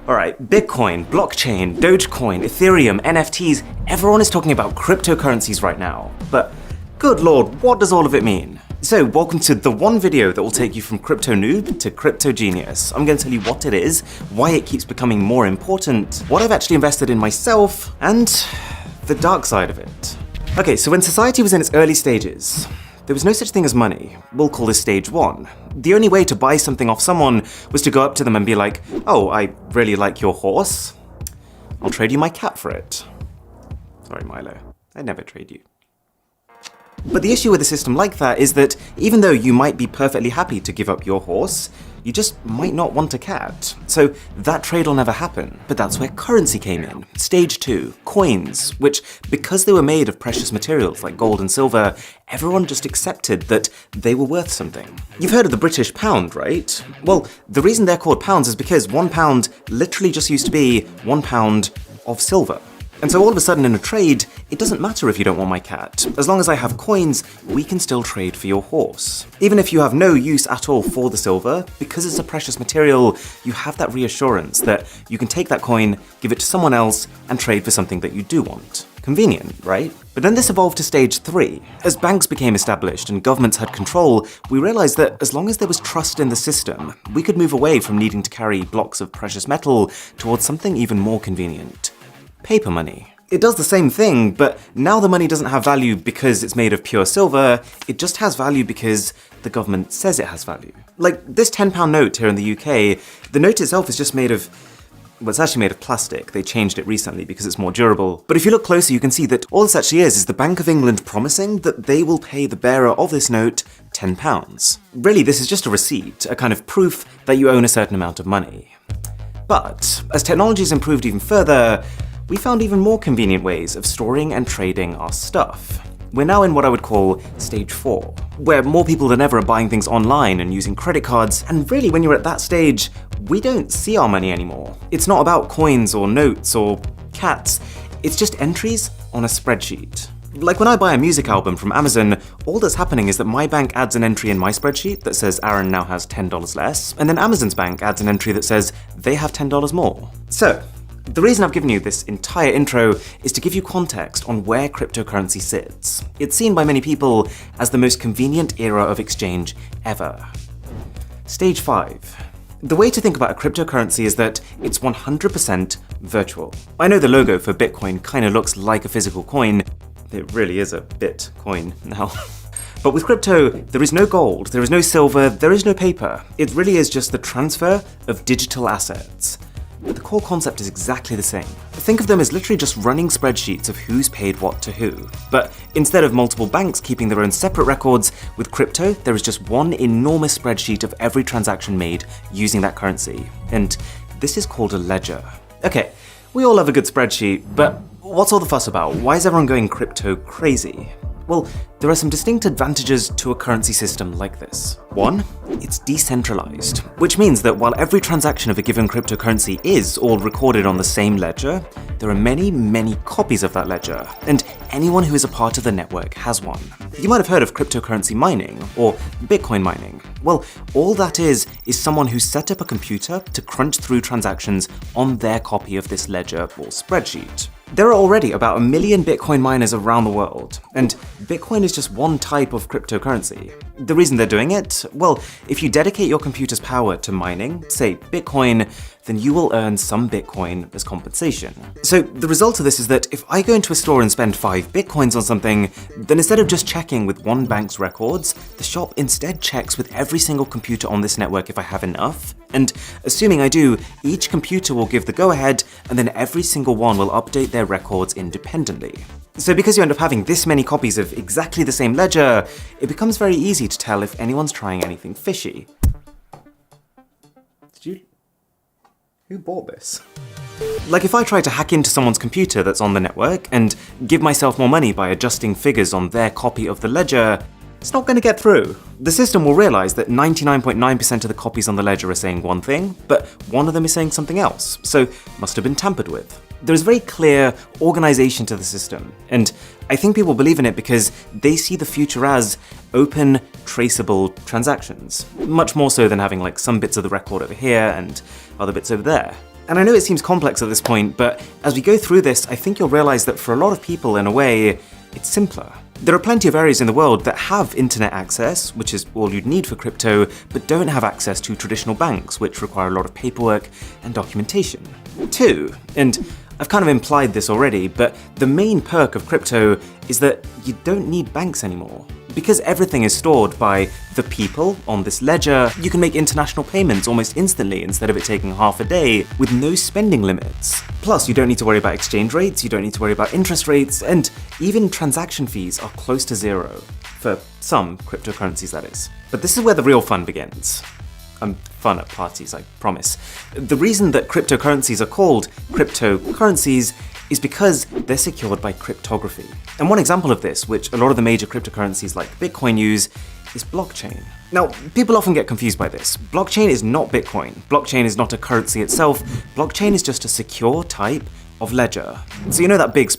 Alright, Bitcoin, blockchain, Dogecoin, Ethereum, NFTs, everyone is talking about cryptocurrencies right now. But good lord, what does all of it mean? So, welcome to the one video that will take you from crypto noob to crypto genius. I'm going to tell you what it is, why it keeps becoming more important, what I've actually invested in myself, and the dark side of it. Okay, so when society was in its early stages, there was no such thing as money. We'll call this stage one. The only way to buy something off someone was to go up to them and be like, oh, I really like your horse. I'll trade you my cat for it. Sorry, Milo. I'd never trade you. But the issue with a system like that is that even though you might be perfectly happy to give up your horse, you just might not want a cat. So that trade will never happen. But that's where currency came in. Stage 2, coins, which, because they were made of precious materials like gold and silver, everyone just accepted that they were worth something. You've heard of the British pound, right? Well, the reason they're called pounds is because £1 literally just used to be £1 of silver. And so all of a sudden in a trade, it doesn't matter if you don't want my cat. As long as I have coins, we can still trade for your horse. Even if you have no use at all for the silver, because it's a precious material, you have that reassurance that you can take that coin, give it to someone else, and trade for something that you do want. Convenient, right? But then this evolved to stage 3. As banks became established and governments had control, we realized that as long as there was trust in the system, we could move away from needing to carry blocks of precious metal towards something even more convenient. Paper money. It does the same thing, but now the money doesn't have value because it's made of pure silver, it just has value because the government says it has value. Like this £10 note here in the UK, the note itself is just made of, well, it's actually made of plastic. They changed it recently because it's more durable. But if you look closer, you can see that all this actually is the Bank of England promising that they will pay the bearer of this note £10. Really, this is just a receipt, a kind of proof that you own a certain amount of money. But as technology has improved even further, we found even more convenient ways of storing and trading our stuff. We're now in what I would call stage 4, where more people than ever are buying things online and using credit cards, and really when you're at that stage, we don't see our money anymore. It's not about coins or notes or cats, it's just entries on a spreadsheet. Like when I buy a music album from Amazon, all that's happening is that my bank adds an entry in my spreadsheet that says Aaron now has $10 less, and then Amazon's bank adds an entry that says they have $10 more. So, the reason I've given you this entire intro is to give you context on where cryptocurrency sits. It's seen by many people as the most convenient era of exchange ever. Stage 5. The way to think about a cryptocurrency is that it's 100% virtual. I know the logo for Bitcoin kind of looks like a physical coin. It really is a Bitcoin now. But with crypto, there is no gold, there is no silver, there is no paper. It really is just the transfer of digital assets. But the core concept is exactly the same. Think of them as literally just running spreadsheets of who's paid what to who. But instead of multiple banks keeping their own separate records, with crypto, there is just one enormous spreadsheet of every transaction made using that currency. And this is called a ledger. Okay, we all love a good spreadsheet, but what's all the fuss about? Why is everyone going crypto crazy? Well, there are some distinct advantages to a currency system like this. One, it's decentralized, which means that while every transaction of a given cryptocurrency is all recorded on the same ledger, there are many, many copies of that ledger, and anyone who is a part of the network has one. You might have heard of cryptocurrency mining, or Bitcoin mining. Well, all that is someone who set up a computer to crunch through transactions on their copy of this ledger or spreadsheet. There are already about 1 million Bitcoin miners around the world, and Bitcoin is just one type of cryptocurrency. The reason they're doing it? Well, if you dedicate your computer's power to mining, say Bitcoin, then you will earn some Bitcoin as compensation. So the result of this is that if I go into a store and spend 5 Bitcoins on something, then instead of just checking with one bank's records, the shop instead checks with every single computer on this network if I have enough. And assuming I do, each computer will give the go-ahead, and then every single one will update their records independently. So because you end up having this many copies of exactly the same ledger, it becomes very easy to tell if anyone's trying anything fishy. Who bought this? Like if I try to hack into someone's computer that's on the network and give myself more money by adjusting figures on their copy of the ledger, it's not going to get through. The system will realize that 99.9% of the copies on the ledger are saying one thing, but one of them is saying something else, so must have been tampered with. There's very clear organization to the system, and I think people believe in it because they see the future as open, traceable transactions, much more so than having like some bits of the record over here and other bits over there. And I know it seems complex at this point, but as we go through this, I think you'll realize that for a lot of people, in a way, it's simpler. There are plenty of areas in the world that have internet access, which is all you'd need for crypto, but don't have access to traditional banks, which require a lot of paperwork and documentation. 2, and I've kind of implied this already, but the main perk of crypto is that you don't need banks anymore. Because everything is stored by the people on this ledger, you can make international payments almost instantly instead of it taking half a day with no spending limits. Plus, you don't need to worry about exchange rates, you don't need to worry about interest rates, and even transaction fees are close to zero. For some cryptocurrencies, that is. But this is where the real fun begins. Fun at parties, I promise. The reason that cryptocurrencies are called cryptocurrencies is because they're secured by cryptography. And one example of this, which a lot of the major cryptocurrencies like Bitcoin use, is blockchain. Now, people often get confused by this. Blockchain is not Bitcoin. Blockchain is not a currency itself. Blockchain is just a secure type of ledger. So you know that big